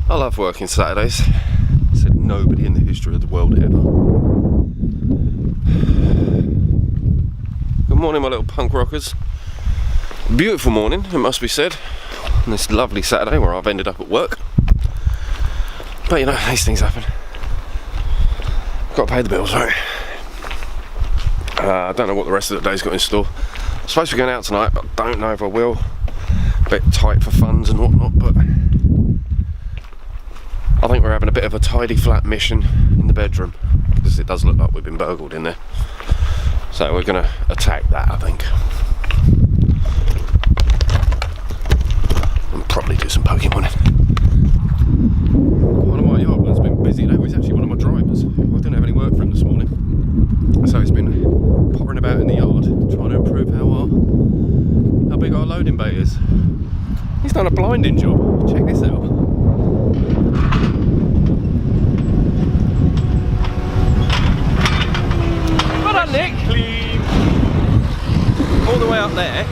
I love working Saturdays. Said nobody in the history of the world ever. Good morning, my little punk rockers. Beautiful morning, it must be said, on this lovely Saturday where I've ended up at work. But you know, these things happen. Got to pay the bills, right? I don't know what the rest of the day's got in store. I'm supposed to be going out tonight, but I don't know if I will. A bit tight for funds and whatnot, but I think we're having a bit of a tidy flat mission in the bedroom because it does look like we've been burgled in there. So we're going to attack that, I think. And probably do some Pokemon. One of my yard man's been busy though. He's actually one of my drivers. I didn't have any work for him this morning. So he's been pottering about in the yard trying to improve how big our loading bay is. He's done a blinding job. Check this out. Well done, Nick. Clean. All the way up there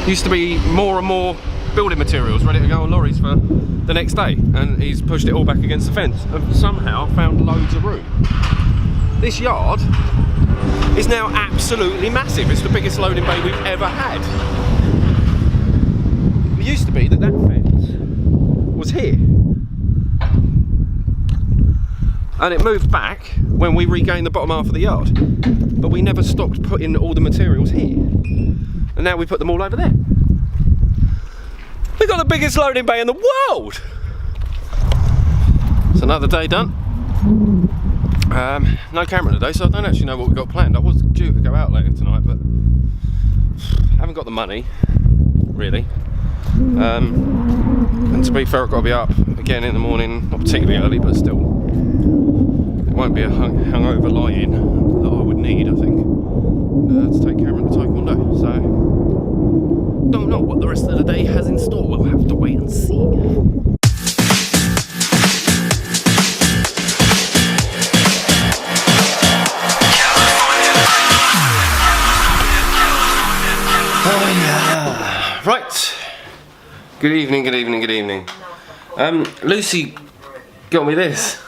used to be more and more building materials ready to go on lorries for the next day, and he's pushed it all back against the fence and somehow found loads of room. This yard is now absolutely massive. It's the biggest loading bay we've ever had. It used to be that fence was here, and it moved back when we regained the bottom half of the yard, but we never stopped putting all the materials here, and now we put them all over there. We've got the biggest loading bay in the world. It's another day done. No camera today, so I don't actually know what we've got planned. I was due to go out later tonight, but I haven't got the money, really. And to be fair, I've got to be up again in the morning, not particularly early, but still. It won't be a hungover lie-in that I would need, I think, to take Cameron to Taekwondo. So, don't know what the rest of the day has in store. We'll have to wait and see. Right. Good evening, good evening, good evening. Lucy got me this.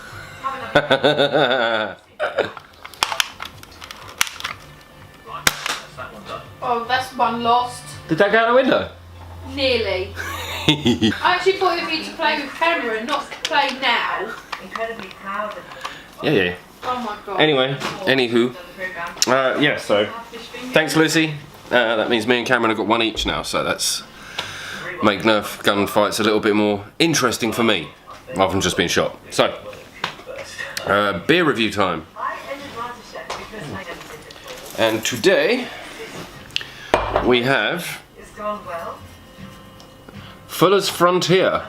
Oh, that's one lost. Did that go out the window? Nearly. I actually thought it would be to play with Cameron, not play now. Incredibly proud of Yeah, yeah. Oh my god. Anyway, anywho. Yeah, so thanks, Lucy. That means me and Cameron have got one each now, so that's make Nerf gun fights a little bit more interesting for me, rather than just being shot. So, beer review time. And today we have Fuller's Frontier.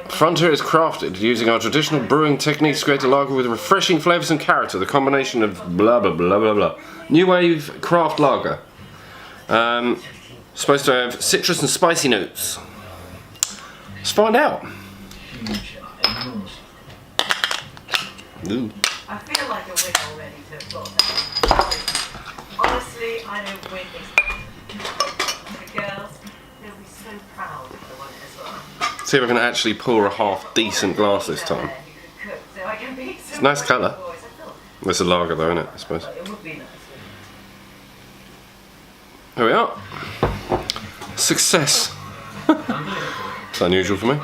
Frontier is crafted using our traditional brewing techniques to create a lager with refreshing flavours and character. The combination of blah blah blah blah blah. New wave craft lager. Supposed to have citrus and spicy notes. Let's find out. Ooh. I feel like a win already to have got that. Honestly, I don't win this. The girls, they'll be so proud if they want it as well. See if I can actually pour a half decent glass this time. It's a nice colour. It's a lager though, isn't it, I suppose. There we are. Success. It's unusual for me.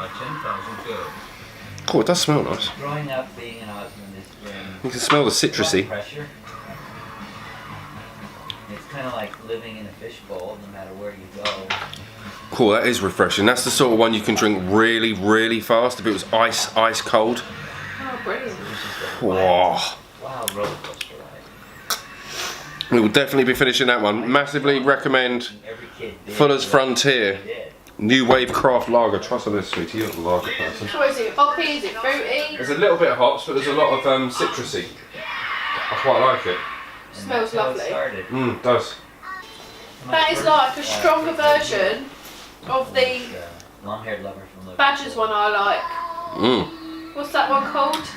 Oh, it does smell nice. Growing up being an Osmond is You can smell the citrusy. pressure. It's kind of like living in a fishbowl, no matter where you go. Cool, that is refreshing. That's the sort of one you can drink really, really fast. If it was ice cold. Oh, brilliant. Whoa. Wow, roller coaster ride. We will definitely be finishing that one. Massively recommend Every kid did. Fuller's Frontier. They did. New wave craft lager. Try some of this, sweetie. You're the lager person. What is it? Hoppy? Is it fruity? There's a little bit of hops, but there's a lot of citrusy. I quite like it. Smells That's how it lovely. started. It does. That is like a stronger version of the Long-haired lover from Liverpool. Badgers one I like. What's that one called?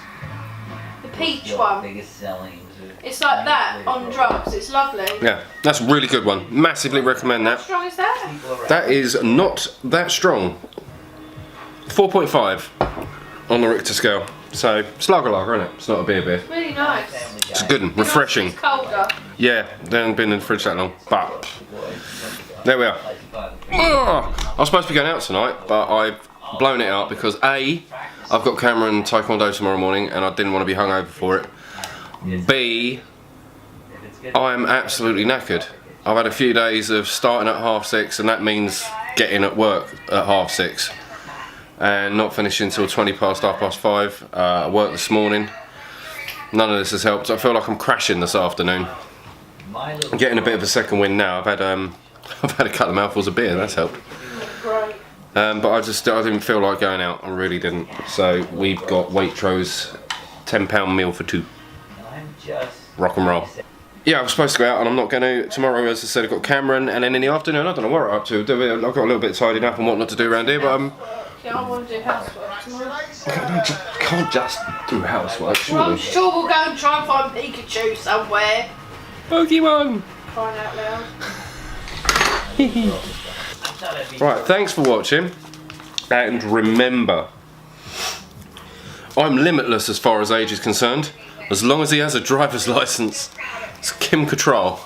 The peach one. Biggest selling. It's like that on drugs. It's lovely. Yeah, that's a really good one. Massively recommend How that. strong is that? That is not that strong. 4.5 on the Richter scale. So it's lager, isn't it? It's not a beer. Really nice. It's good and refreshing. It's colder. Yeah, they haven't been in the fridge that long, but there we are. I was supposed to be going out tonight, but I've blown it out because A, I've got Cameron Taekwondo tomorrow morning and I didn't want to be hungover for it. B, I'm absolutely knackered. I've had a few days of starting at 6:30 and that means getting at work at 6:30 and not finishing until 5:20. I worked this morning. None of this has helped. I feel like I'm crashing this afternoon. I'm getting a bit of a second wind now. I've had a couple of mouthfuls of beer. That's helped. But I didn't feel like going out. I really didn't. So we've got Waitrose £10 meal for 2. Rock and roll. Yeah, I was supposed to go out and I'm not going to. Tomorrow, as I said, I've got Cameron, and then in the afternoon, I don't know what I'm up to. I've got a little bit tidying up and what not to do around here, but Yeah, I want to do housework tomorrow. can't just do housework, Well, I'm surely. sure we'll go and try and find Pikachu somewhere. Pokemon! Crying out loud. Right, thanks for watching. And remember, I'm limitless as far as age is concerned. As long as he has a driver's license, it's Kim Cattrall.